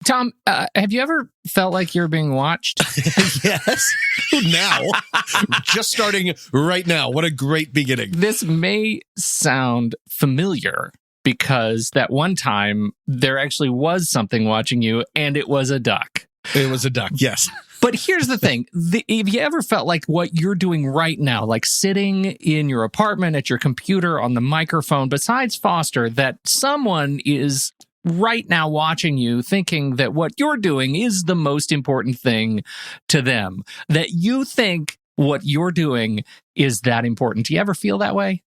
Tom, have you ever felt like you're being watched? Yes. Now. Just starting right now. What a great beginning. This may sound familiar because that one time there actually was something watching you, and it was a duck. It was a duck, yes. But here's the thing. Have you ever felt like what you're doing right now, like sitting in your apartment at your computer on the microphone, besides Foster, that someone is right now watching you thinking that what you're doing is the most important thing to them, that you think what you're doing is that important? Do you ever feel that way?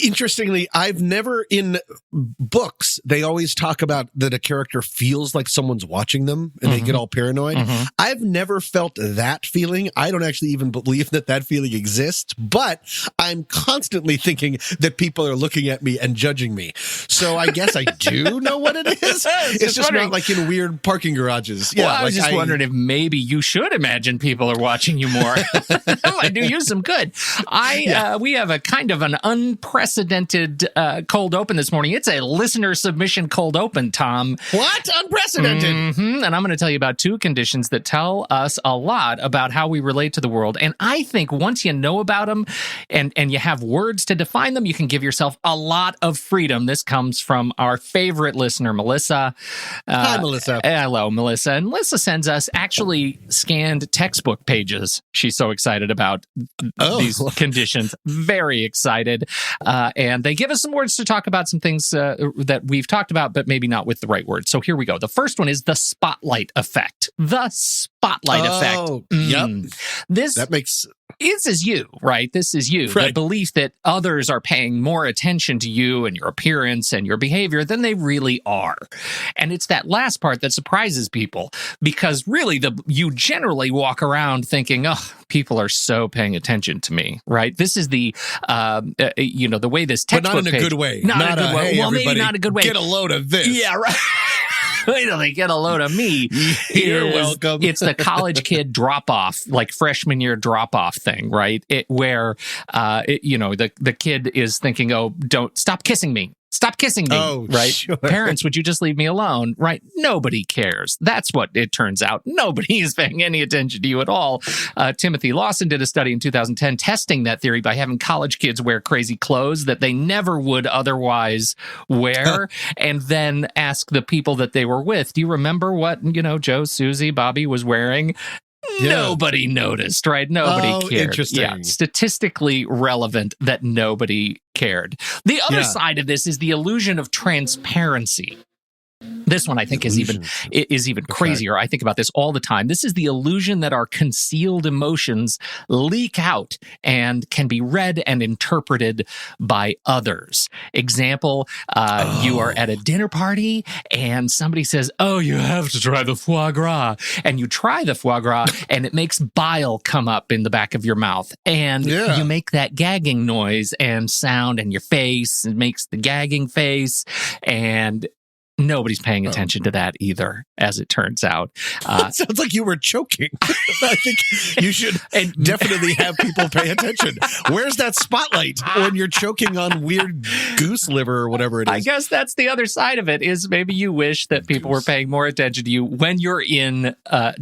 Interestingly, I've never, in books, they always talk about that a character feels like someone's watching them and they get all paranoid. I've never felt that feeling. I don't actually even believe that feeling exists, but I'm constantly thinking that people are looking at me and judging me. So I guess I do know what it is. It's just not like in weird parking garages. Yeah, well, I was just wondering if maybe you should imagine people are watching you more. I do you some good. We have a kind of an unprecedented cold open this morning. It's a listener submission cold open, Tom. What? Unprecedented. And I'm going to tell you about two conditions that tell us a lot about how we relate to the world. And I think once you know about them and you have words to define them, you can give yourself a lot of freedom. This comes from our favorite listener, Melissa. Hi, Melissa. Hello, Melissa. And Melissa sends us actually scanned textbook pages. She's so excited about these conditions. Very excited. And they give us some words to talk about some things that we've talked about, but maybe not with the right words. So here we go. The first one is the spotlight effect. The spotlight effect. Yep. This is you, right? This is you. Right. The belief that others are paying more attention to you and your appearance and your behavior than they really are. And it's that last part that surprises people, because really you generally walk around thinking, oh, people are so paying attention to me, right? This is the way this textbook but not in a good way. Not in a good way. Hey, well, maybe not a good way. Get a load of this. Yeah, right. Wait till they get a load of me. You're welcome. It's the college kid drop-off, like freshman year drop-off thing, right? Where the kid is thinking, oh, don't stop kissing me. Stop kissing me, right? Sure. Parents, would you just leave me alone, right? Nobody cares. That's what it turns out. Nobody is paying any attention to you at all. Timothy Lawson did a study in 2010 testing that theory by having college kids wear crazy clothes that they never would otherwise wear, and then ask the people that they were with, do you remember what, Joe, Susie, Bobby was wearing? Yeah. Nobody noticed, right? Nobody cared. Interesting. Yeah, statistically relevant that nobody cared. The other side of this is the illusion of transparency. This one I think is even crazier. I think about this all the time. This is the illusion that our concealed emotions leak out and can be read and interpreted by others. Example, you are at a dinner party and somebody says, oh, you have to try the foie gras. And you try the foie gras and it makes bile come up in the back of your mouth. And you make that gagging noise and sound, and your face makes the gagging face, and nobody's paying attention to that either, as it turns out. It sounds like you were choking. I think you should definitely have people pay attention. Where's that spotlight when you're choking on weird goose liver or whatever it is? I guess that's the other side of it, is maybe you wish that people were paying more attention to you when you're in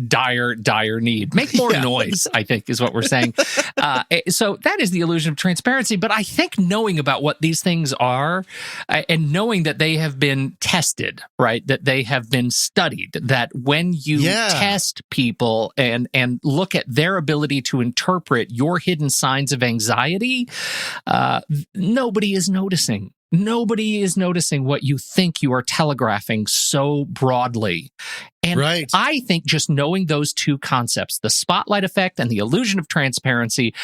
dire need. Make more noise, I think, is what we're saying. So that is the illusion of transparency. But I think knowing about what these things are and knowing that they have been tested, right? That they have been studied, that when you test people and look at their ability to interpret your hidden signs of anxiety, nobody is noticing. Nobody is noticing what you think you are telegraphing so broadly. And I think just knowing those two concepts, the spotlight effect and the illusion of transparency,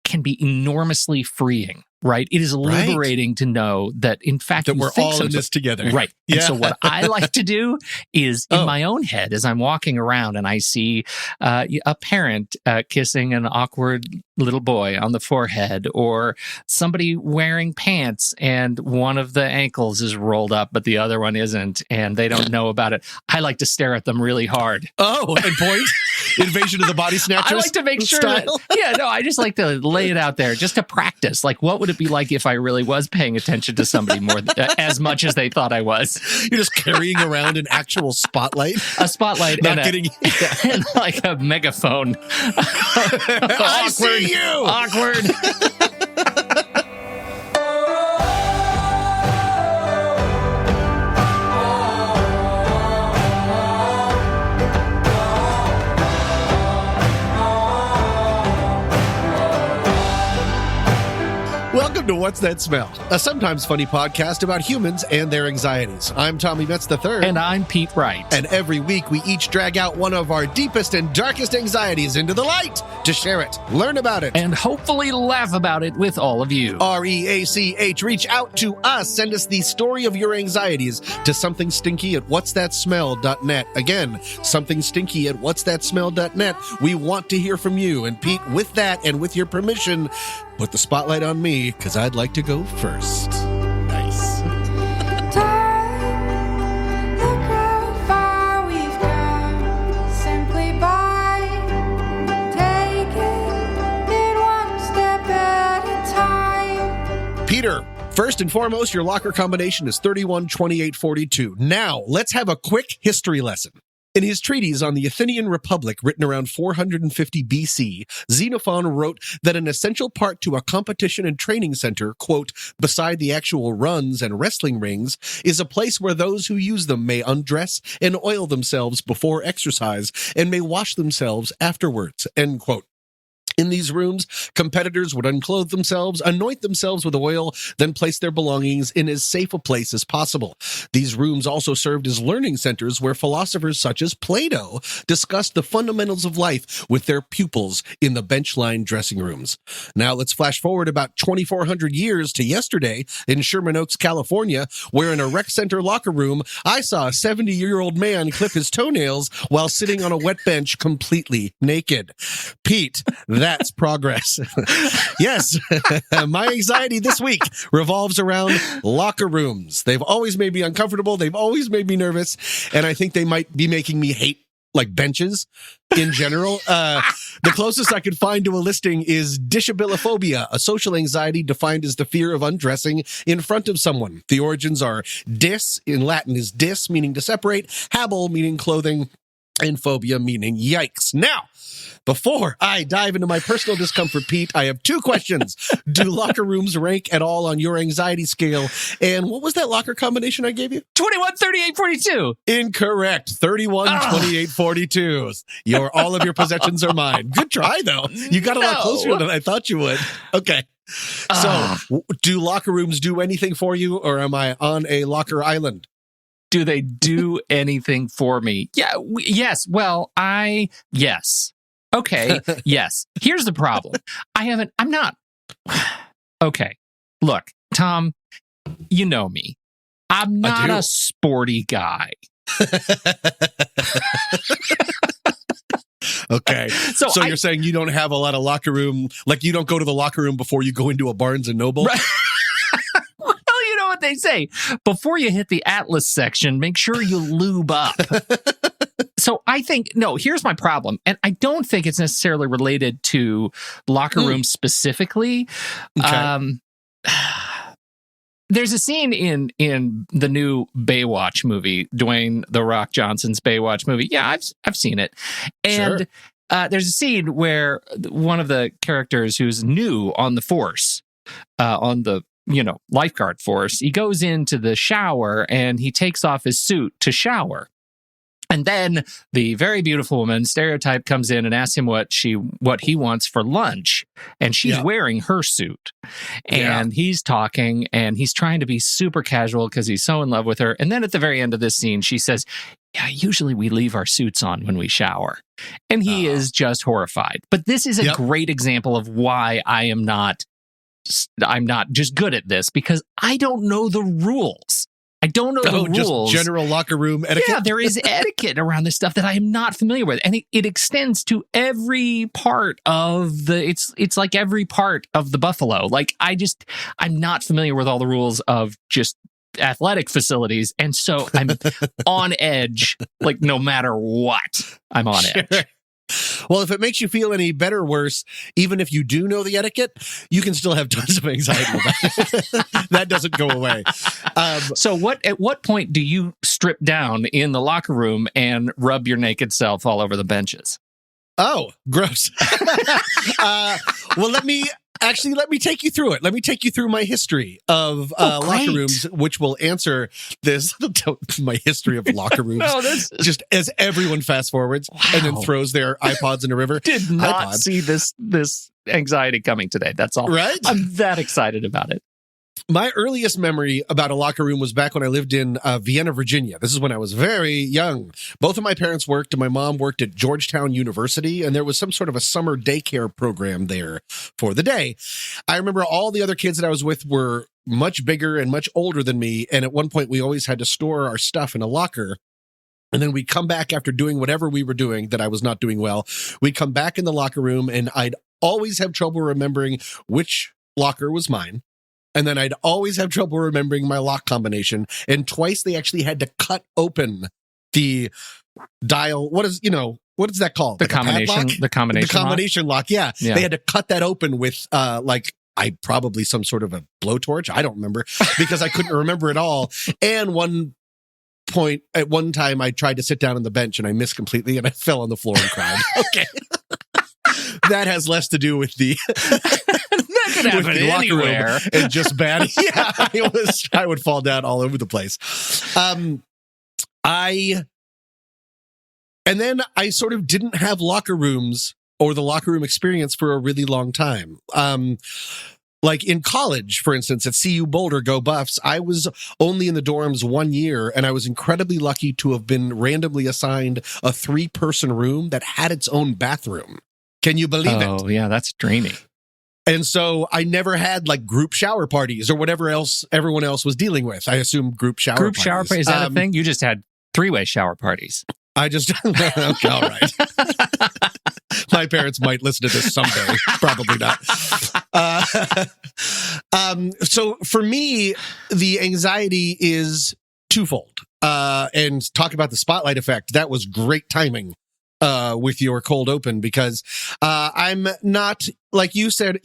can be enormously freeing. Right. It is liberating to know that, in fact, that we're all in this together. Right. Yeah. And so what I like to do is in my own head, as I'm walking around and I see a parent kissing an awkward little boy on the forehead, or somebody wearing pants and one of the ankles is rolled up but the other one isn't, and they don't know about it. I like to stare at them really hard. Oh, and point? Invasion of the Body Snatchers? I like to make sure I just like to lay it out there just to practice. Like, what would it be like if I really was paying attention to somebody more as much as they thought I was? You're just carrying around an actual spotlight? A spotlight and like a megaphone. I see you! Awkward. Welcome to What's That Smell? A sometimes funny podcast about humans and their anxieties. I'm Tommy Metz III. And I'm Pete Wright. And every week we each drag out one of our deepest and darkest anxieties into the light to share it, learn about it, and hopefully laugh about it with all of you. REACH. Reach out to us. Send us the story of your anxieties to somethingstinky@whatsthatsmell.net. Again, somethingstinky@whatsthatsmell.net. We want to hear from you. And Pete, with that and with your permission, put the spotlight on me, because I'd like to go first. Nice. Look how far we've come, simply by taking it one step at a time. Peter, first and foremost, your locker combination is 312842. Now, let's have a quick history lesson. In his treatise on the Athenian Republic, written around 450 BC, Xenophon wrote that an essential part to a competition and training center, quote, beside the actual runs and wrestling rings, is a place where those who use them may undress and oil themselves before exercise and may wash themselves afterwards, end quote. In these rooms, competitors would unclothe themselves, anoint themselves with oil, then place their belongings in as safe a place as possible. These rooms also served as learning centers where philosophers such as Plato discussed the fundamentals of life with their pupils in the bench-lined dressing rooms. Now let's flash forward about 2,400 years to yesterday in Sherman Oaks, California, where in a rec center locker room, I saw a 70-year-old man clip his toenails while sitting on a wet bench completely naked. Pete, that's progress. Yes, my anxiety this week revolves around locker rooms. They've always made me uncomfortable. They've always made me nervous. And I think they might be making me hate like benches in general. The closest I could find to a listing is dishabiliphobia, a social anxiety defined as the fear of undressing in front of someone. The origins are dis, in Latin is dis, meaning to separate, habile, meaning clothing, and phobia, meaning yikes. Now, before I dive into my personal discomfort, Pete, I have two questions. Do locker rooms rank at all on your anxiety scale? And what was that locker combination I gave you? 21, 38, 42. Incorrect. 31, 28, 42. All of your possessions are mine. Good try, though. You got a lot closer than I thought you would. Okay. So, do locker rooms do anything for you, or am I on a locker island? Do they do anything for me? Yeah. Yes. Well, yes. Okay. Yes. Here's the problem. I'm not. Okay. Look, Tom, you know me. I'm not a sporty guy. Okay. So you're saying you don't have a lot of locker room, like you don't go to the locker room before you go into a Barnes and Noble? Right. Well, you know what they say. Before you hit the Atlas section, make sure you lube up. So I think, here's my problem. And I don't think it's necessarily related to locker rooms specifically. Okay. There's a scene in the new Baywatch movie, Dwayne "The Rock" Johnson's Baywatch movie. Yeah, I've seen it. And sure. There's a scene where one of the characters who's new on the force, on the lifeguard force, he goes into the shower and he takes off his suit to shower. And then the very beautiful woman, Stereotype, comes in and asks him what he wants for lunch. And she's wearing her suit. And he's talking and he's trying to be super casual because he's so in love with her. And then at the very end of this scene, she says, yeah, usually we leave our suits on when we shower. And he is just horrified. But this is a great example of why I'm not just good at this, because I don't know the rules. I don't know the rules. Just general locker room etiquette. Yeah, there is etiquette around this stuff that I am not familiar with, and it extends to every part of the. It's like every part of the Buffalo. Like I'm not familiar with all the rules of just athletic facilities, and so I'm on edge. Like no matter what, I'm on edge. Well, if it makes you feel any better or worse, even if you do know the etiquette, you can still have tons of anxiety about it. That doesn't go away. So at what point do you strip down in the locker room and rub your naked self all over the benches? Oh, gross. Well, let me take you through it. Let me take you through my history of locker rooms, which will answer this. My history of locker rooms. Just as everyone fast forwards and then throws their iPods in a river. Did not see this anxiety coming today. That's all. Right? I'm that excited about it. My earliest memory about a locker room was back when I lived in Vienna, Virginia. This is when I was very young. Both of my parents worked, and my mom worked at Georgetown University, and there was some sort of a summer daycare program there for the day. I remember all the other kids that I was with were much bigger and much older than me, and at one point we always had to store our stuff in a locker. And then we'd come back after doing whatever we were doing that I was not doing well. We'd come back in the locker room, and I'd always have trouble remembering which locker was mine. And then I'd always have trouble remembering my lock combination. And twice they actually had to cut open the dial. What is that called? The combination. The combination lock. Yeah. They had to cut that open with probably some sort of a blowtorch. I don't remember because I couldn't remember it all. And at one time I tried to sit down on the bench and I missed completely and I fell on the floor and cried. Okay. That has less to do with the that could happen anywhere and just bad. Yeah, I would fall down all over the place. And then I sort of didn't have locker rooms or the locker room experience for a really long time. Like in college, for instance, at CU Boulder, go Buffs, I was only in the dorms 1 year, and I was incredibly lucky to have been randomly assigned a 3-person room that had its own bathroom. Can you believe it? Oh, yeah, that's dreamy. And so I never had like group shower parties or whatever else everyone else was dealing with. I assume group shower parties. Group shower parties, is that a thing? You just had 3-way shower parties. Okay, all right. My parents might listen to this someday. Probably not. So for me, the anxiety is twofold. And talk about the spotlight effect. That was great timing. With your cold open, because I'm not, like you said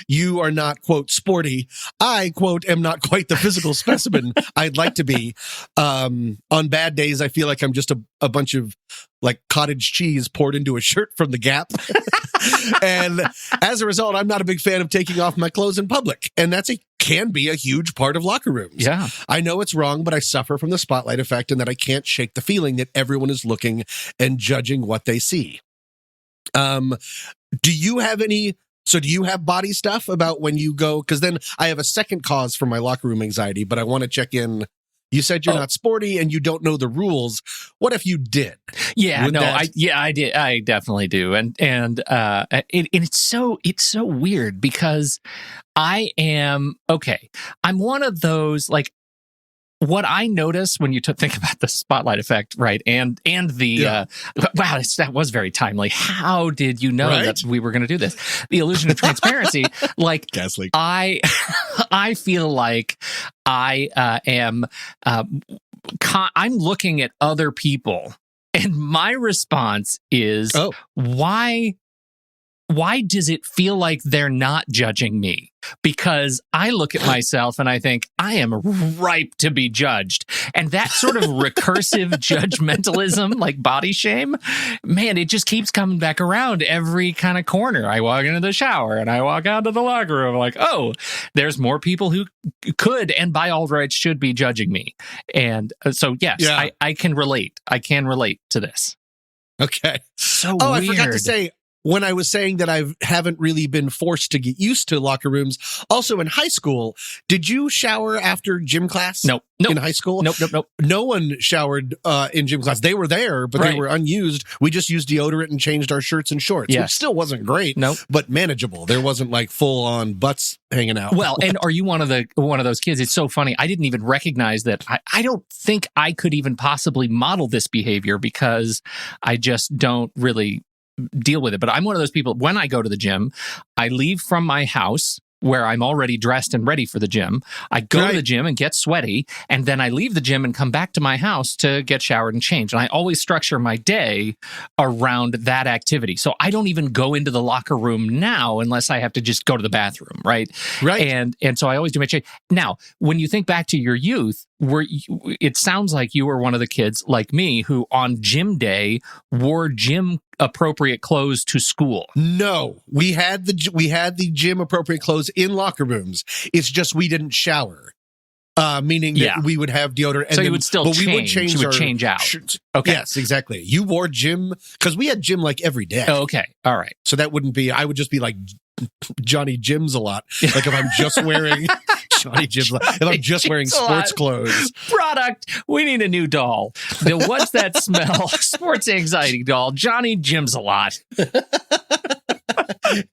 you are not, quote, sporty. I, quote, am not quite the physical specimen I'd like to be. On bad days, I feel like I'm just a bunch of like cottage cheese poured into a shirt from the Gap. And as a result, I'm not a big fan of taking off my clothes in public. And can be a huge part of locker rooms. Yeah. I know it's wrong, but I suffer from the spotlight effect and that I can't shake the feeling that everyone is looking and judging what they see. Do you have body stuff about when you go? Because then I have a second cause for my locker room anxiety, but I want to check in. You said you're not sporty and you don't know the rules. What if you did? Yeah, I did. I definitely do. And it's so weird because I am I'm one of those, like, what I notice when you think about the spotlight effect, right? And the wow, that was very timely. How did you know that we were going to do this? The illusion of transparency, like gas leak. I feel like I am. I'm looking at other people, and my response is, why does it feel like they're not judging me? Because I look at myself and I think I am ripe to be judged. And that sort of recursive judgmentalism, like body shame, man, it just keeps coming back around every kind of corner. I walk into the shower and I walk out to the locker room like, oh, there's more people who could and by all rights should be judging me. And so, yes, I can relate. I can relate to this. Okay. So weird. I forgot to say, when I was saying that I haven't really been forced to get used to locker rooms, also in high school, did you shower after gym class? Nope. In high school? Nope. No one showered in gym class. They were there, but they were unused. We just used deodorant and changed our shirts and shorts, which still wasn't great, but manageable. There wasn't like full on butts hanging out. Well, and are you one of those kids? It's so funny. I didn't even recognize that. I don't think I could even possibly model this behavior because I just don't really deal with it. But I'm one of those people, when I go to the gym, I leave from my house where I'm already dressed and ready for the gym. I go to the gym and get sweaty, and then I leave the gym and come back to my house to get showered and changed. And I always structure my day around that activity. So I don't even go into the locker room now unless I have to just go to the bathroom, right? Right. And so I always do my change. Now, when you think back to your youth, it sounds like you were one of the kids like me who on gym day wore gym appropriate clothes to school. No, we had the gym appropriate clothes in locker rooms. It's just we didn't shower. Meaning that we would have deodorant. And so you would still change. We would change out. Shirts. Okay. Yes, exactly. You wore gym because we had gym like every day. Oh, okay. All right. So that wouldn't be, I would just be like Johnny Gyms a lot. Like if I'm just wearing Johnny Gyms, if I'm just wearing sports clothes. Product, we need a new doll. The What's That Smell? Sports anxiety doll. Johnny Gyms a lot.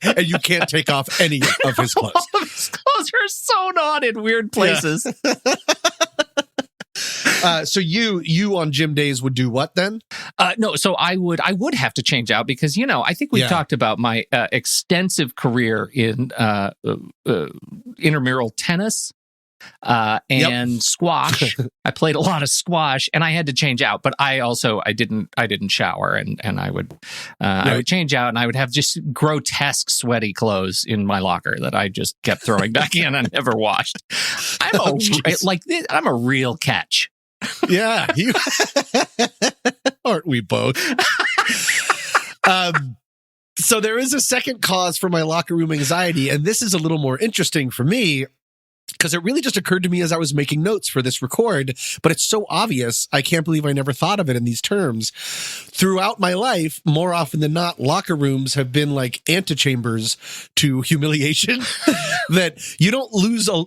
And you can't take off any of his clothes. All of his clothes are sewn on in weird places. So you on gym days would do what then? No, so I would have to change out because, I think we've talked about my extensive career in intramural tennis and squash. I played a lot of squash and I had to change out, but I didn't shower and I would change out and I would have just grotesque sweaty clothes in my locker that I just kept throwing back in and never washed. I'm a real catch. Yeah, aren't we both? So there is a second cause for my locker room anxiety, and this is a little more interesting for me because it really just occurred to me as I was making notes for this record, but it's so obvious. I can't believe I never thought of it in these terms. Throughout my life, more often than not, locker rooms have been like antechambers to humiliation that you don't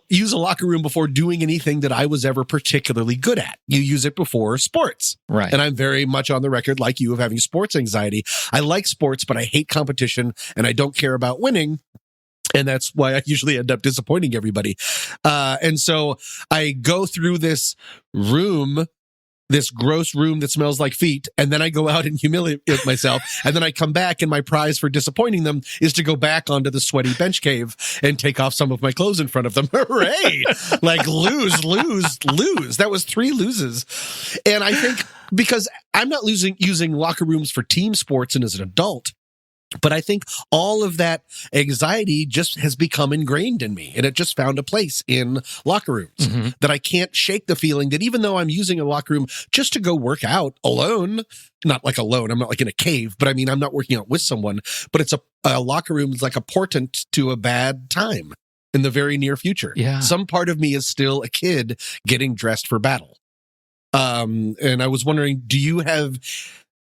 use a locker room before doing anything that I was ever particularly good at. You use it before sports. Right. And I'm very much on the record, like you, of having sports anxiety. I like sports, but I hate competition and I don't care about winning. And that's why I usually end up disappointing everybody. And so I go through this gross room that smells like feet, and then I go out and humiliate myself. And then I come back, and my prize for disappointing them is to go back onto the sweaty bench cave and take off some of my clothes in front of them. Hooray! Like lose. That was 3 loses. And I think because I'm not using locker rooms for team sports and as an adult, but I think all of that anxiety just has become ingrained in me, and it just found a place in locker rooms that I can't shake the feeling that even though I'm using a locker room just to go work out alone, not like alone, I'm not like in a cave, but I mean, I'm not working out with someone, but it's a locker room is like a portent to a bad time in the very near future. Yeah. Some part of me is still a kid getting dressed for battle. And I was wondering, do you have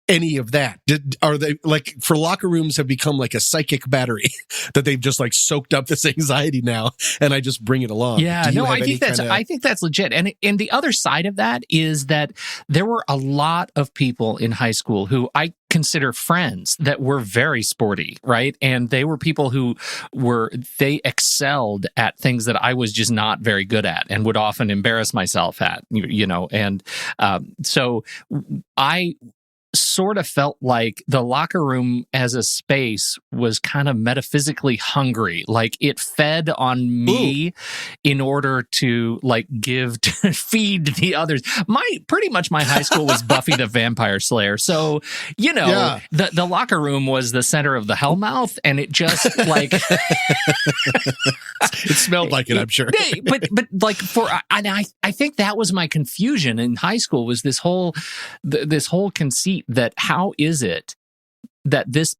any of that? Are they like, for locker rooms have become like a psychic battery that they've just like soaked up this anxiety now, and I just bring it along? Yeah, no, I think that's legit. And the other side of that is that there were a lot of people in high school who I consider friends that were very sporty, right? And they were people who they excelled at things that I was just not very good at and would often embarrass myself at, and so I sort of felt like the locker room as a space was kind of metaphysically hungry. Like it fed on me in order to like feed the others. Pretty much my high school was Buffy the Vampire Slayer. So, the locker room was the center of the hellmouth, and it just like it smelled like it, I'm sure. But like I think that was my confusion in high school, was this whole conceit that how is it that this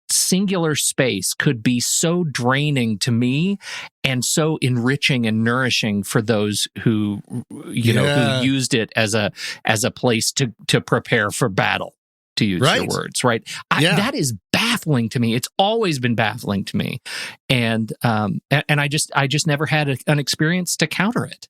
singular space could be so draining to me and so enriching and nourishing for those who who used it as a place to prepare for battle, to use your words, right? That is baffling to me. It's always been baffling to me, and I just never had an experience to counter it.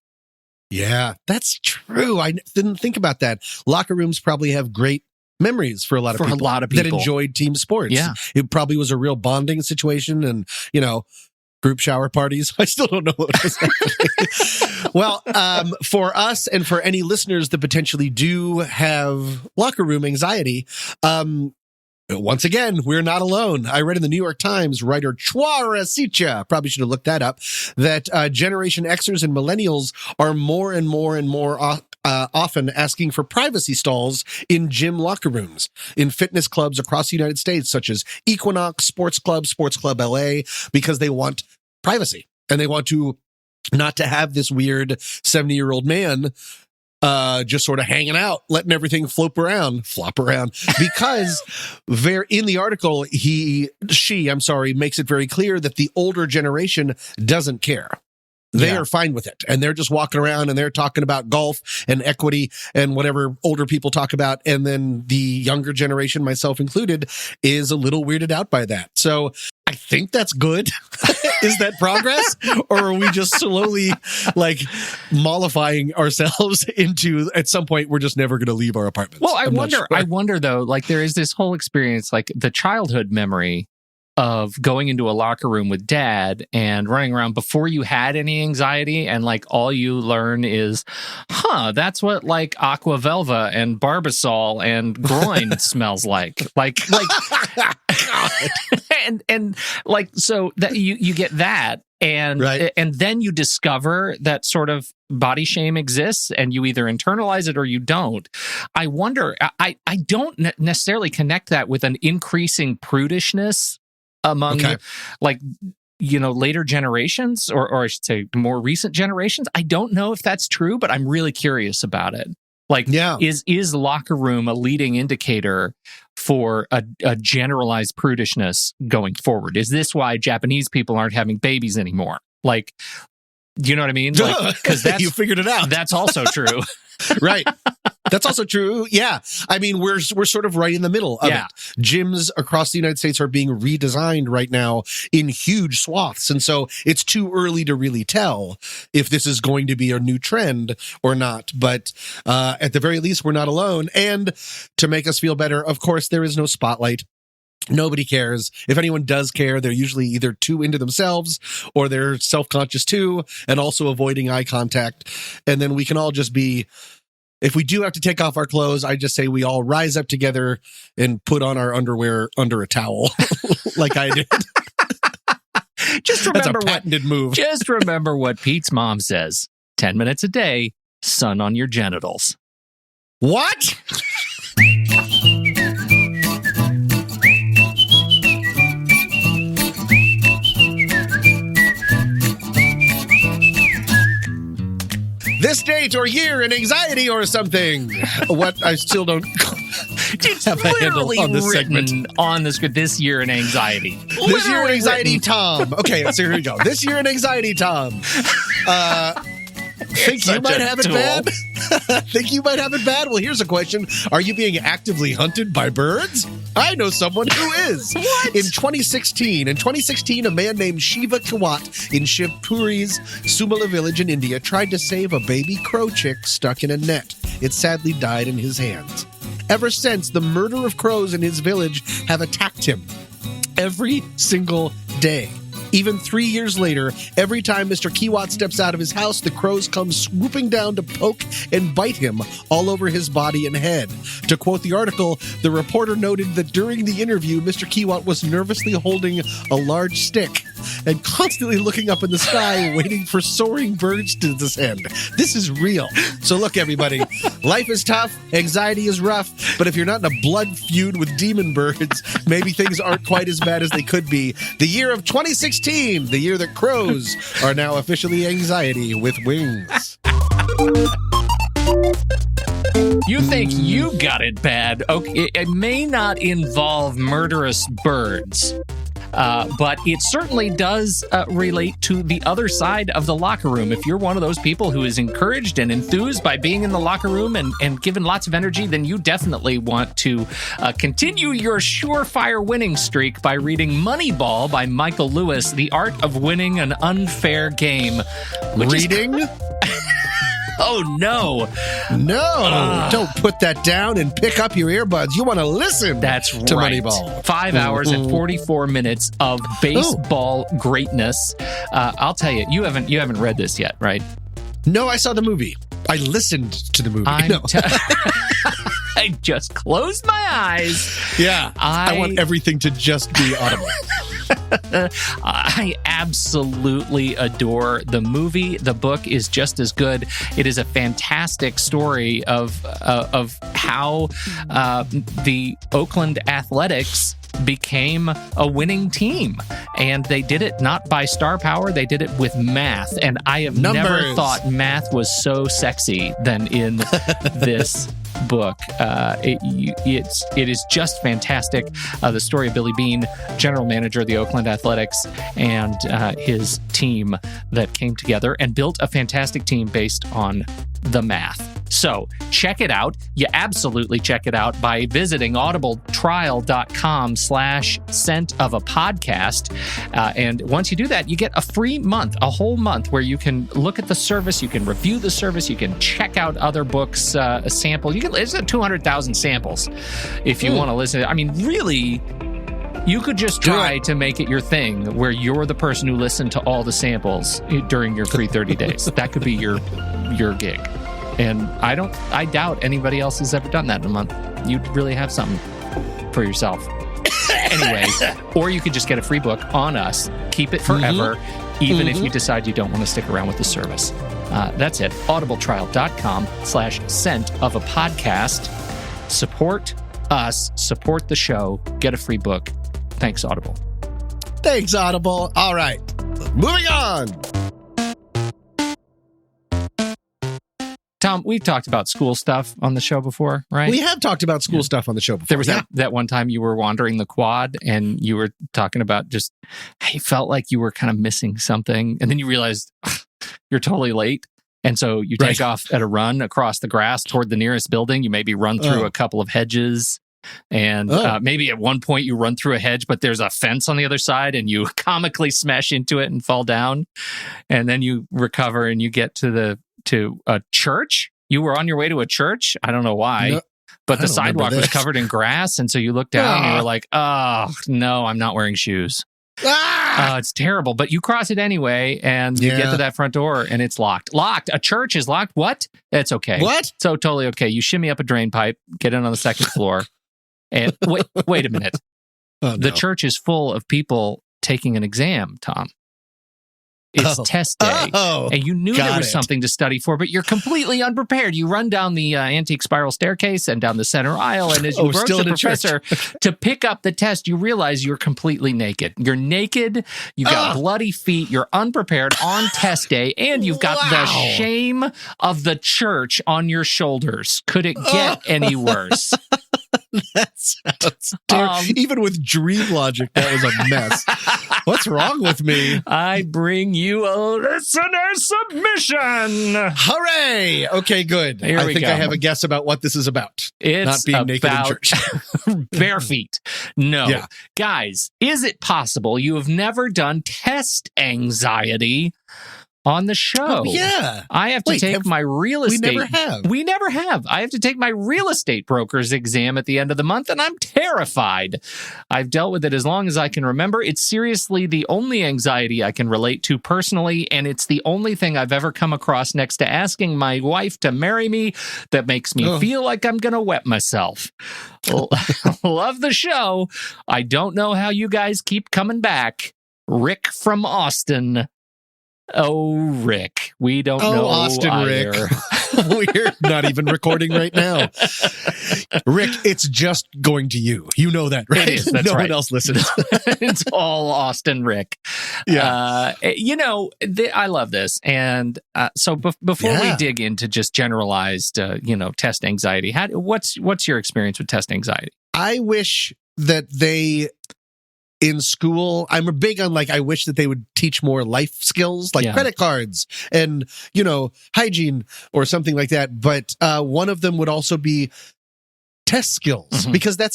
Yeah, that's true. I didn't think about that. Locker rooms probably have great memories for a lot of people that enjoyed team sports. Yeah. It probably was a real bonding situation, and, you know, group shower parties. I still don't know what was happening. Well, for us and for any listeners that potentially do have locker room anxiety, once again, we're not alone. I read in the New York Times, writer Chwara Sicha, probably should have looked that up, that Generation Xers and Millennials are more and more often asking for privacy stalls in gym locker rooms, in fitness clubs across the United States, such as Equinox, Sports Club LA, because they want privacy. And they want to not to have this weird 70-year-old man just sort of hanging out, letting everything flop around, because in the article, she makes it very clear that the older generation doesn't care. They are fine with it. And they're just walking around and they're talking about golf and equity and whatever older people talk about. And then the younger generation, myself included, is a little weirded out by that. So I think that's good. Is that progress? Or are we just slowly like mollifying ourselves into, at some point, we're just never going to leave our apartments? Well, I wonder though, like there is this whole experience, like the childhood memory of going into a locker room with dad and running around before you had any anxiety, and like all you learn is, that's what like Aqua Velva and Barbasol and groin smells like and like, so that you get that, and right. And then you discover that sort of body shame exists, and you either internalize it or you don't. I wonder, I don't necessarily connect that with an increasing prudishness among like, you know, later generations, or I should say more recent generations. I don't know if that's true, but I'm really curious about it. Like, is locker room a leading indicator for a generalized prudishness going forward? Is this why Japanese people aren't having babies anymore? Like, do you know what I mean? Because that's you figured it out. That's also true. Right. That's also true. Yeah. I mean, we're sort of right in the middle of it. Gyms across the United States are being redesigned right now in huge swaths. And so it's too early to really tell if this is going to be a new trend or not. But at the very least, we're not alone. And to make us feel better, of course, there is no spotlight. Nobody cares. If anyone does care, they're usually either too into themselves or they're self-conscious too, and also avoiding eye contact. And then we can all just be, if we do have to take off our clothes, I just say we all rise up together and put on our underwear under a towel like I did. Just remember That's a patented move. Just remember what Pete's mom says. 10 minutes a day, sun on your genitals. What? This date or year in anxiety or something. What? I still don't have a handle on this segment. On the script, this year in anxiety. This year in anxiety, Tom. Okay, so here we go. This year in anxiety, Tom. Think you might have it bad? Think you might have it bad? Well, here's a question. Are you being actively hunted by birds? I know someone who is. What? In 2016, a man named Shiva Kiwat in Shivpuri's Sumala village in India tried to save a baby crow chick stuck in a net. It sadly died in his hands. Ever since, the murder of crows in his village have attacked him every single day. Even 3 years later, every time Mr. Kiwat steps out of his house, the crows come swooping down to poke and bite him all over his body and head. To quote the article, the reporter noted that during the interview, Mr. Kiwat was nervously holding a large stick and constantly looking up in the sky, waiting for soaring birds to descend. This is real. So look, everybody, life is tough, anxiety is rough, but if you're not in a blood feud with demon birds, maybe things aren't quite as bad as they could be. The year of 2016, the year that crows are now officially anxiety with wings. You think you got it bad. Okay, it may not involve murderous birds. but it certainly does relate to the other side of the locker room. If you're one of those people who is encouraged and enthused by being in the locker room and given lots of energy, then you definitely want to continue your surefire winning streak by reading Moneyball by Michael Lewis, The Art of Winning an Unfair Game. Reading? Oh, no. No, don't put that down and pick up your earbuds. You want to listen That's to right. Moneyball. 5 hours and 44 minutes of baseball greatness. I'll tell you, you haven't read this yet, right? No, I saw the movie. I listened to the movie. I just closed my eyes. Yeah, I want everything to just be audible. I absolutely adore the movie. The book is just as good. It is a fantastic story of how the Oakland Athletics became a winning team, and they did it not by star power, they did it with math, and I have never thought math was so sexy than in this book. It is just fantastic. The story of Billy Beane, general manager of the Oakland Athletics, and his team that came together and built a fantastic team based on the math. So check it out. You absolutely check it out by visiting audibletrial.com/scent-of-a-podcast. And once you do that, you get a free month, a whole month where you can look at the service, you can review the service, you can check out other books, a sample. It's 200,000 samples if you want to listen. I mean, really, you could just try to make it your thing where you're the person who listened to all the samples during your free 30 days. That could be your gig. And I doubt anybody else has ever done that in a month. You'd really have something for yourself. Anyway, or you could just get a free book on us. Keep it forever, even if you decide you don't want to stick around with the service. That's it. audibletrial.com/scent-of-a-podcast. Support us, support the show, get a free book. Thanks, Audible. Thanks, Audible. All right, moving on. Tom, we've talked about school stuff on the show before, right? We have talked about school stuff on the show before. There was that one time you were wandering the quad and you were talking about just, you felt like you were kind of missing something. And then you realized you're totally late. And so you take off at a run across the grass toward the nearest building. You maybe run through a couple of hedges. And maybe at one point you run through a hedge, but there's a fence on the other side and you comically smash into it and fall down. And then you recover and you get to a church. You were on your way to a church. I don't know why, but the sidewalk was covered in grass. And so you looked down and you were like, oh, no, I'm not wearing shoes. It's terrible. But you cross it anyway and you get to that front door and it's locked. Locked. A church is locked. What? It's okay. What? So totally okay. You shimmy up a drain pipe, get in on the second floor. And wait a minute. The church is full of people taking an exam, Tom. It's test day. And you knew there was something to study for, but you're completely unprepared. You run down the antique spiral staircase and down the center aisle, and as you approach the professor to pick up the test, you realize you're completely naked. You're naked, you've got bloody feet, you're unprepared on test day, and you've got the shame of the church on your shoulders. Could it get any worse? That sounds terrible. Even with dream logic, that was a mess. What's wrong with me? I bring you a listener submission. Hooray! Okay, good. I think I have a guess about what this is about. It's not being naked in church. Bare feet. No. Guys, is it possible you have never done test anxiety on the show? I have to take my real estate. We never have. I have to take my real estate broker's exam at the end of the month, and I'm terrified. I've dealt with it as long as I can remember. It's seriously the only anxiety I can relate to personally, and it's the only thing I've ever come across next to asking my wife to marry me that makes me feel like I'm going to wet myself. Love the show. I don't know how you guys keep coming back. Rick from Austin. Oh, Rick. We don't know Austin either. Rick. We're not even recording right now. Rick, it's just going to you. You know that, right? It is. That's no right. one else listens. It's all Austin Rick. Yeah. I love this. And so before we dig into just generalized, test anxiety, what's your experience with test anxiety? I wish that they in school, I'm big on I wish that they would teach more life skills like credit cards and, hygiene or something like that. But one of them would also be test skills, because that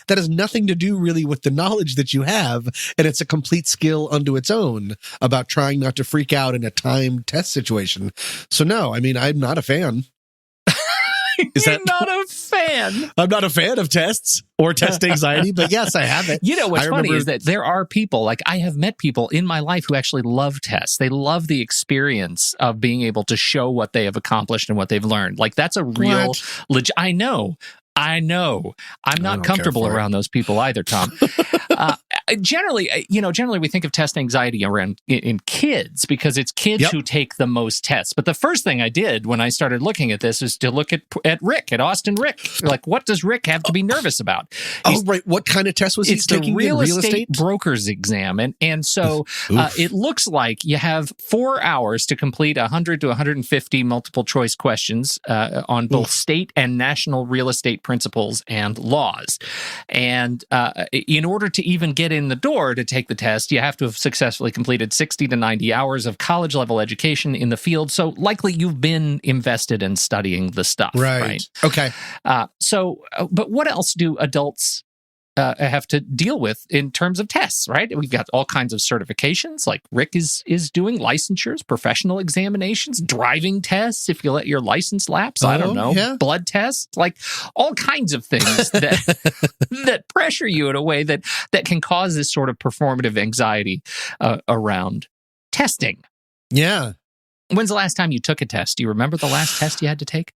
has nothing to do really with the knowledge that you have. And it's a complete skill unto its own about trying not to freak out in a timed test situation. So no, I mean, I'm not a fan. You're not a fan. I'm not a fan of tests or test anxiety, but yes, I have it. What's funny is that there are people, I have met people in my life who actually love tests. They love the experience of being able to show what they have accomplished and what they've learned. That's a real, I know. I'm not comfortable around those people either, Tom. Generally, we think of test anxiety around in kids because it's kids who take the most tests. But the first thing I did when I started looking at this is to look at Austin Rick. What does Rick have to be nervous about? Right. What kind of test was he taking? It's the real estate broker's exam. And so it looks like you have 4 hours to complete 100 to 150 multiple choice questions on both state and national real estate principles and laws. And in order to even get in the door to take the test, you have to have successfully completed 60 to 90 hours of college-level education in the field. So likely you've been invested in studying the stuff. Right? Okay. But what else do adults have to deal with in terms of tests, right? We've got all kinds of certifications, like Rick is doing licensures, professional examinations, driving tests if you let your license lapse, I don't know, blood tests, all kinds of things that pressure you in a way that can cause this sort of performative anxiety around testing. Yeah. When's the last time you took a test? Do you remember the last test you had to take?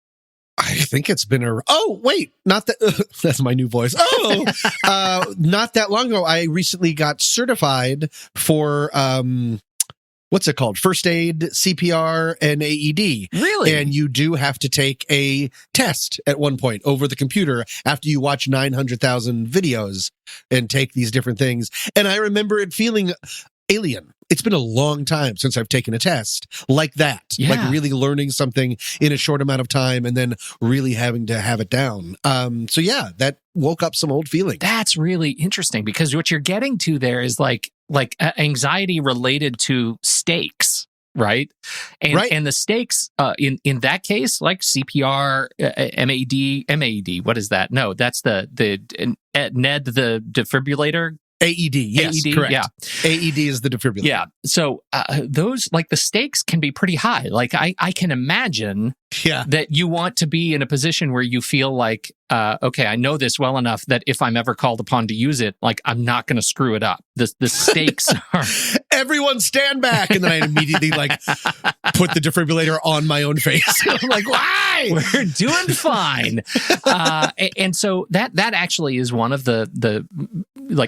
I think it's been not that, that's my new voice. Not that long ago. I recently got certified for, what's it called? First aid, CPR, and AED. Really? And you do have to take a test at one point over the computer after you watch 900,000 videos and take these different things. And I remember it feeling alien. It's been a long time since I've taken a test like that, really learning something in a short amount of time and then really having to have it down. That woke up some old feelings. That's really interesting because what you're getting to there is like anxiety related to stakes. Right. And the stakes in that case, like CPR, MAD, what is that? No, that's the NED, the defibrillator. AED, yes, AED, correct. Yeah. AED is the defibrillator. Yeah. So those, the stakes can be pretty high. I can imagine that you want to be in a position where you feel like, okay, I know this well enough that if I'm ever called upon to use it, I'm not going to screw it up. The stakes are... Everyone stand back. And then I immediately put the defibrillator on my own face. I'm like, why? We're doing fine. And so that actually is one of the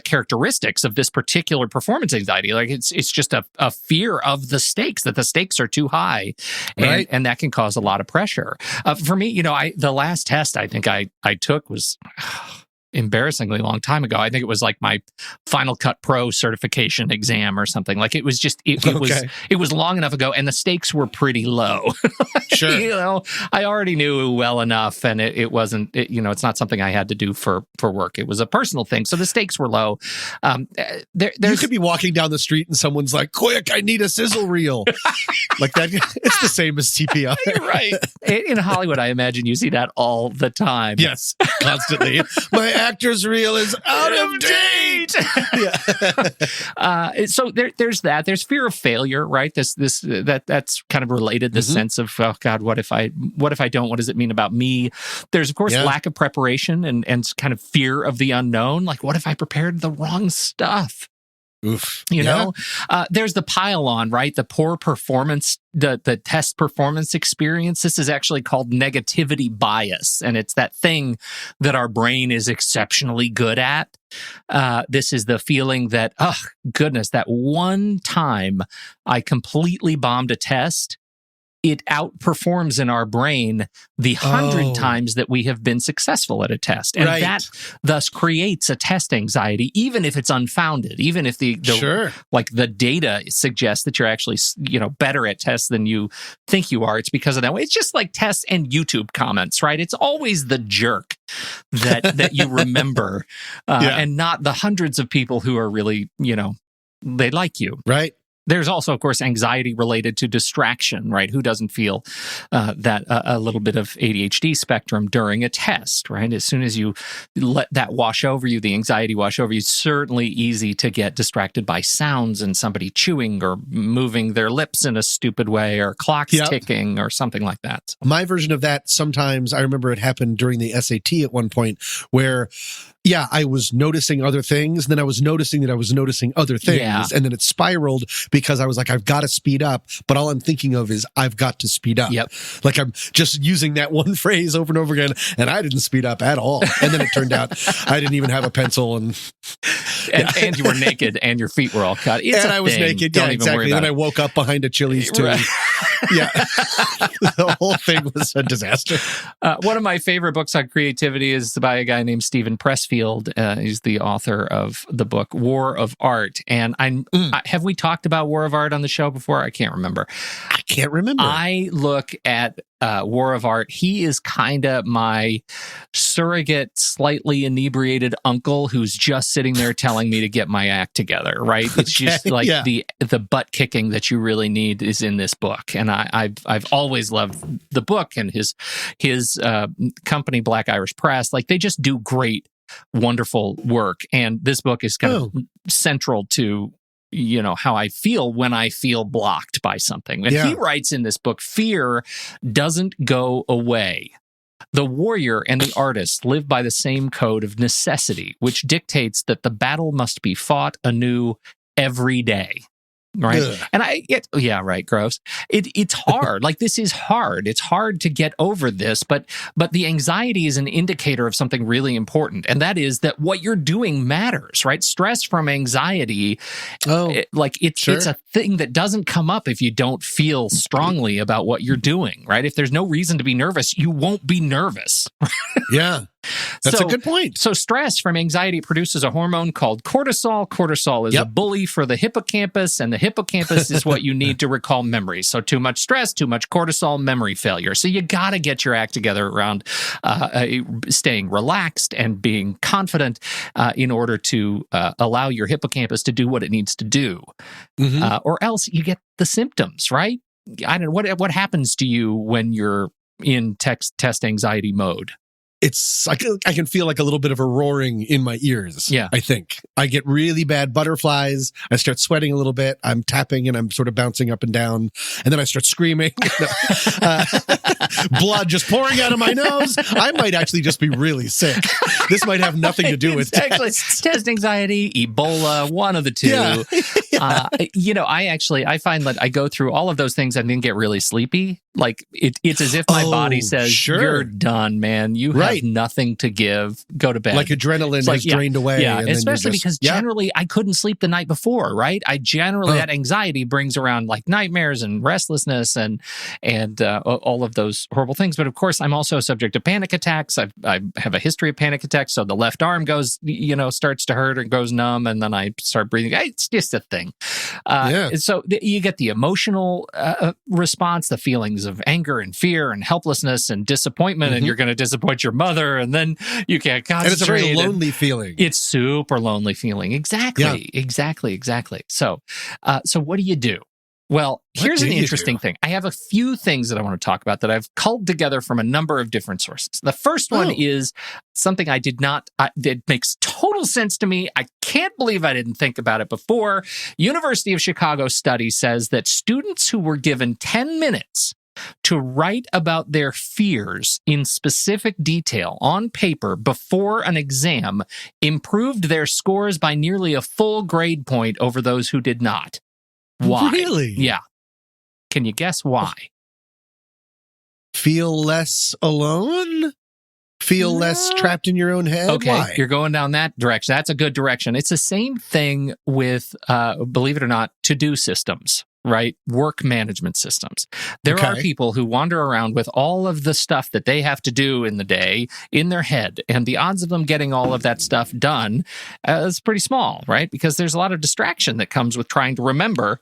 characteristics of this particular performance anxiety. It's just a fear of the stakes, that the stakes are too high. And that can cause a lot of pressure. For me, the last test I think I took was embarrassingly long time ago. I think it was my Final Cut Pro certification exam or something. It was just it was long enough ago, and the stakes were pretty low. Sure, I already knew well enough, and it wasn't. It's not something I had to do for work. It was a personal thing, so the stakes were low. You could be walking down the street and someone's like, "Quick, I need a sizzle reel." Like that. It's the same as CPR. Right. In Hollywood, I imagine you see that all the time. Yes, constantly. My actor's reel is out of date. So there's that. There's fear of failure, right? That's kind of related. The sense of, oh God, what if I don't? What does it mean about me? There's of course lack of preparation and kind of fear of the unknown. What if I prepared the wrong stuff? Oof. There's the pile on, right? The poor performance, the test performance experience. This is actually called negativity bias. And it's that thing that our brain is exceptionally good at. This is the feeling that, oh, goodness, that one time I completely bombed a test it outperforms in our brain the 100 Oh. times that we have been successful at a test. And Right. that thus creates a test anxiety, even if it's unfounded, even if the Sure. like the data suggests that you're actually, better at tests than you think you are. It's because of that way. It's just like tests and YouTube comments, right? It's always the jerk that you remember, and not the hundreds of people who are really, they like you. Right. There's also, of course, anxiety related to distraction, right? Who doesn't feel that a little bit of ADHD spectrum during a test, right? As soon as you let that wash over you, the anxiety wash over you, it's certainly easy to get distracted by sounds and somebody chewing or moving their lips in a stupid way or clocks ticking or something like that. My version of that, sometimes I remember it happened during the SAT at one point where, I was noticing other things. And then I was noticing that I was noticing other things. Yeah. And then it spiraled because I was like, I've got to speed up. But all I'm thinking of is I've got to speed up. Yep. Like I'm just using that one phrase over and over again. And I didn't speed up at all. And then it turned out I didn't even have a pencil. And you were naked and your feet were all cut. It's and a I was thing. naked. Don't Yeah, even exactly. worry Then about I it. woke up behind a Chili's too. Right. Yeah. The whole thing was a disaster. One of my favorite books on creativity is by a guy named Stephen Pressfield. He's the author of the book War of Art. And have we talked about War of Art on the show before? I can't remember. I can't remember. I look at War of Art. He is kind of my surrogate, slightly inebriated uncle who's just sitting there telling me to get my act together, right? It's just like the butt kicking that you really need is in this book. And I've always loved the book and his company, Black Irish Press. Like, they just do great, wonderful work. And this book is kind of central to how I feel when I feel blocked by something. And he writes in this book, fear doesn't go away. The warrior and the artist live by the same code of necessity, which dictates that the battle must be fought anew every day. Right. Ugh. And gross. It's hard. Like, this is hard. It's hard to get over this, but the anxiety is an indicator of something really important. And that is that what you're doing matters, right? Stress from anxiety. It's a thing that doesn't come up if you don't feel strongly about what you're doing, right? If there's no reason to be nervous, you won't be nervous. Yeah. That's a good point. So stress from anxiety produces a hormone called cortisol. Cortisol is a bully for the hippocampus, and the hippocampus is what you need to recall memories. So too much stress, too much cortisol, memory failure. So you got to get your act together around staying relaxed and being confident in order to allow your hippocampus to do what it needs to do. Or else you get the symptoms, right? I don't know. What happens to you when you're in test anxiety mode? It's I can feel like a little bit of a roaring in my ears. Yeah. I think I get really bad butterflies. I start sweating a little bit. I'm tapping and I'm sort of bouncing up and down. And then I start screaming. Blood just pouring out of my nose. I might actually just be really sick. This might have nothing to do with test anxiety, Ebola, one of the two. I find that I go through all of those things and then get really sleepy. Like, it's as if my body says, you're done, man. You have nothing to give. Go to bed. Like adrenaline has drained away. Yeah, and especially because generally I couldn't sleep the night before, right? That anxiety brings around like nightmares and restlessness and all of those horrible things. But of course, I'm also subject to panic attacks. I have a history of panic attacks. So the left arm goes, starts to hurt and goes numb. And then I start breathing. It's just a thing. So you get the emotional response, the feelings of anger and fear and helplessness and disappointment, and you're going to disappoint your mother, and then you can't concentrate. And it's a very lonely feeling. It's super lonely feeling. Exactly. So what do you do? Well, here's an interesting thing. I have a few things that I want to talk about that I've culled together from a number of different sources. The first one is something that makes total sense to me. I can't believe I didn't think about it before. University of Chicago study says that students who were given 10 minutes to write about their fears in specific detail on paper before an exam improved their scores by nearly a full grade point over those who did not. Why? Really? Yeah. Can you guess why? Feel less alone? Feel less trapped in your own head? Okay, Why? You're going down that direction. That's a good direction. It's the same thing with, believe it or not, to-do systems. right? Work management systems. There are people who wander around with all of the stuff that they have to do in the day in their head, and the odds of them getting all of that stuff done is pretty small, right? Because there's a lot of distraction that comes with trying to remember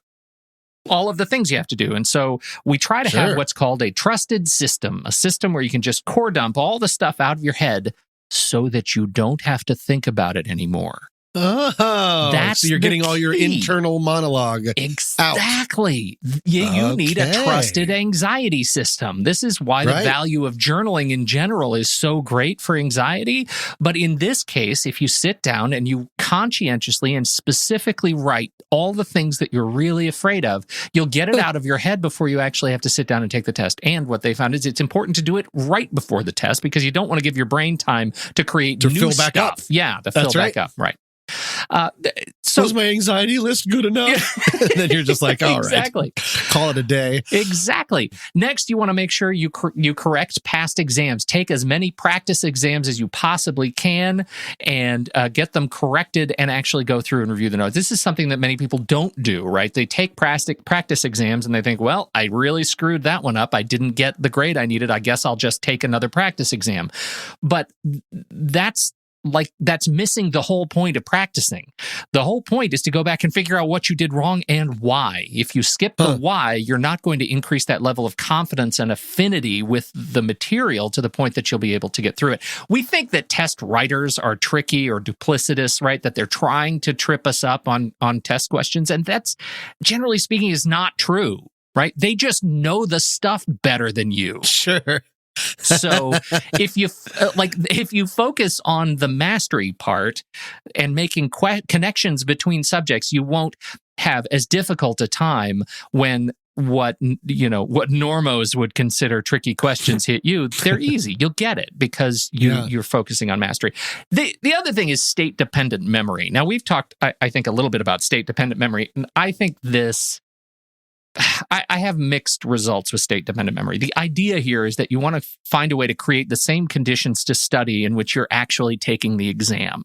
all of the things you have to do. And so we try to have what's called a trusted system, a system where you can just core dump all the stuff out of your head so that you don't have to think about it anymore. Oh, that's so you're getting key. All your internal monologue Exactly. out. You need a trusted anxiety system. This is why the value of journaling in general is so great for anxiety. But in this case, if you sit down and you conscientiously and specifically write all the things that you're really afraid of, you'll get it out of your head before you actually have to sit down and take the test. And what they found is it's important to do it right before the test because you don't want to give your brain time to create new fill back stuff. up. Yeah, to fill back up. Right. So was my anxiety list good enough? And then you're just like, all exactly. right, call it a day. Exactly. Next, you want to make sure you correct past exams. Take as many practice exams as you possibly can and get them corrected and actually go through and review the notes. This is something that many people don't do, right? They take practice exams and they think, well, I really screwed that one up. I didn't get the grade I needed. I guess I'll just take another practice exam. But that's missing the whole point of practicing. The whole point is to go back and figure out what you did wrong and why. If you skip the why, you're not going to increase that level of confidence and affinity with the material to the point that you'll be able to get through it. We think that test writers are tricky or duplicitous, right? That they're trying to trip us up on test questions. And that's, generally speaking, is not true, right? They just know the stuff better than you. Sure. So if you focus on the mastery part and making connections between subjects, you won't have as difficult a time when what normos would consider tricky questions hit you. They're easy. You'll get it because you're focusing on mastery. The other thing is state-dependent memory. Now, we've talked, I think, a little bit about state-dependent memory, and I think I have mixed results with state-dependent memory. The idea here is that you want to find a way to create the same conditions to study in which you're actually taking the exam,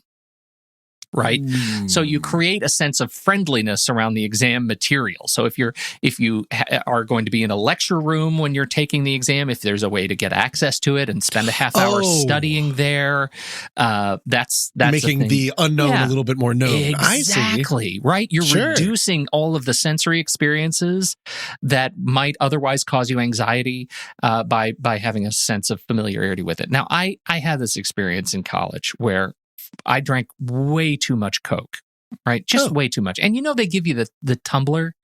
right? So you create a sense of friendliness around the exam material. So if you are going to be in a lecture room when you're taking the exam, if there's a way to get access to it and spend a half hour studying there, that's making the unknown a little bit more known. Exactly, I see. Right? You're reducing all of the sensory experiences that might otherwise cause you anxiety by having a sense of familiarity with it. Now, I had this experience in college where I drank way too much Coke, right? Just way too much. And they give you the tumbler,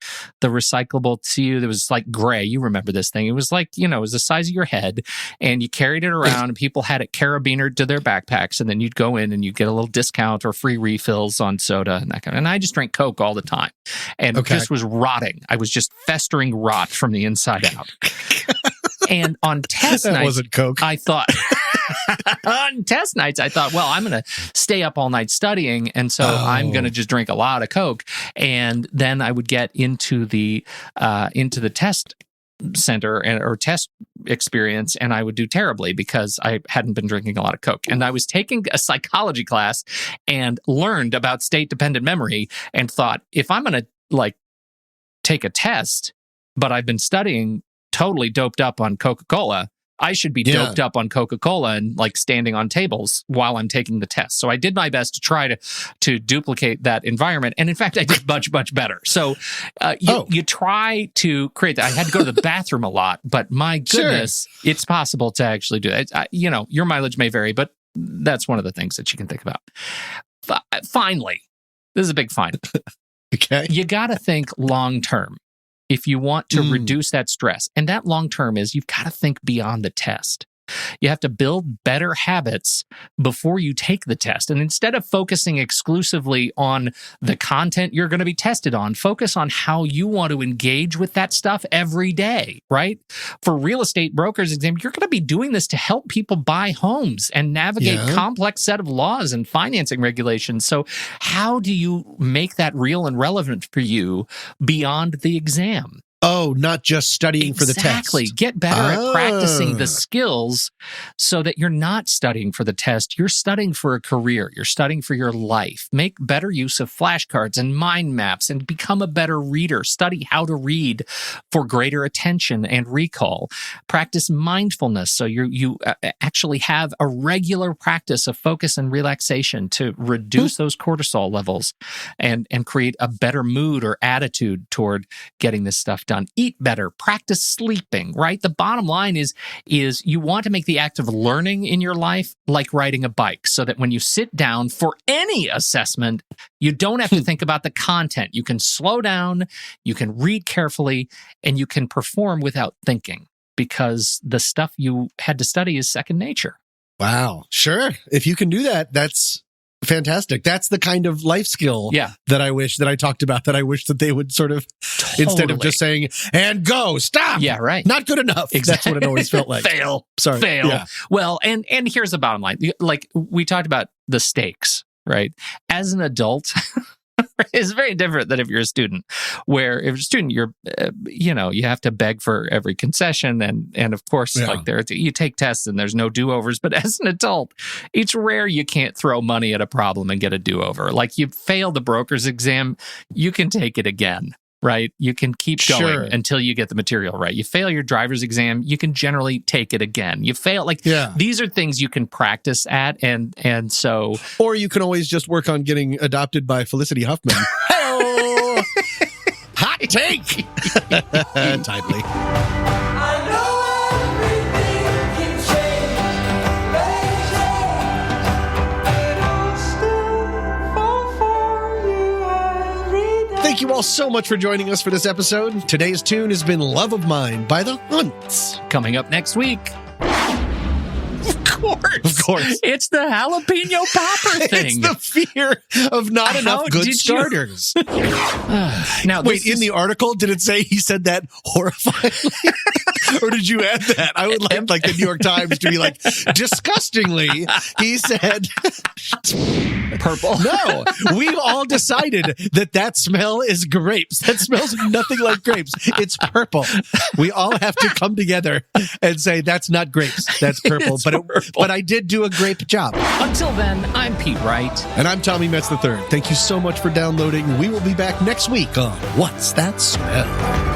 the recyclable to you that was like gray. You remember this thing. It was like, it was the size of your head and you carried it around and people had it carabinered to their backpacks. And then you'd go in and you'd get a little discount or free refills on soda and that kind of. And I just drank Coke all the time and just was rotting. I was just festering rot from the inside out. And on test nights, wasn't Coke. I thought... on test nights, I thought, well, I'm going to stay up all night studying, and so I'm going to just drink a lot of Coke, and then I would get into the test center or test experience, and I would do terribly because I hadn't been drinking a lot of Coke. And I was taking a psychology class and learned about state-dependent memory, and thought, if I'm going to take a test, but I've been studying totally doped up on Coca-Cola, I should be doped up on Coca-Cola and standing on tables while I'm taking the test. So I did my best to try to duplicate that environment. And in fact, I did much, much better. So you try to create that. I had to go to the bathroom a lot, but my goodness, it's possible to actually do it. Your mileage may vary, but that's one of the things that you can think about. Finally, this is a big final. Okay. You got to think long-term. If you want to reduce that stress. And that long-term is you've got to think beyond the test. You have to build better habits before you take the test. And instead of focusing exclusively on the content you're going to be tested on, focus on how you want to engage with that stuff every day, right? For real estate brokers exam, you're going to be doing this to help people buy homes and navigate complex set of laws and financing regulations. So how do you make that real and relevant for you beyond the exam? Oh, not just studying for the test. Exactly. Get better at practicing the skills so that you're not studying for the test. You're studying for a career. You're studying for your life. Make better use of flashcards and mind maps and become a better reader. Study how to read for greater attention and recall. Practice mindfulness so you actually have a regular practice of focus and relaxation to reduce those cortisol levels and create a better mood or attitude toward getting this stuff done. Eat better, practice sleeping, right? The bottom line is you want to make the act of learning in your life like riding a bike so that when you sit down for any assessment, you don't have to think about the content. You can slow down, you can read carefully, and you can perform without thinking because the stuff you had to study is second nature. Wow. Sure. If you can do that, that's fantastic. That's the kind of life skill that I wish that I talked about, that I wish that they would sort of, instead of just saying, and go, stop. Yeah, right. Not good enough. Exactly. That's what it always felt like. Fail. Sorry. Fail. Yeah. Well, and here's the bottom line. Like we talked about the stakes, right? As an adult, it's very different than if you're a student, where if you're a student, you're, you have to beg for every concession. And of course, like you take tests and there's no do-overs. But as an adult, it's rare you can't throw money at a problem and get a do-over. Like you fail the broker's exam, you can take it again. Right? You can keep going until you get the material right. You fail your driver's exam, you can generally take it again. You fail, these are things you can practice at, and so... Or you can always just work on getting adopted by Felicity Huffman. Hey-oh! Hot take! Timely. I know everything can change, but I'll still fall for you every day. Thank you all so much for joining us for this episode. Today's tune has been Love of Mine by The Hunts. Coming up next week... Of course. It's the jalapeno popper thing. It's the fear of not enough good starters. Now, wait, in the article, did it say he said that horrifyingly? Or did you add that? I would like the New York Times to be like, disgustingly, he said... Purple. No, we've all decided that smell is grapes. That smells nothing like grapes. It's purple. We all have to come together and say that's not grapes. That's purple. But I did do a grape job. Until then, I'm Pete Wright. And I'm Tommy Metz III. Thank you so much for downloading. We will be back next week on What's That Smell?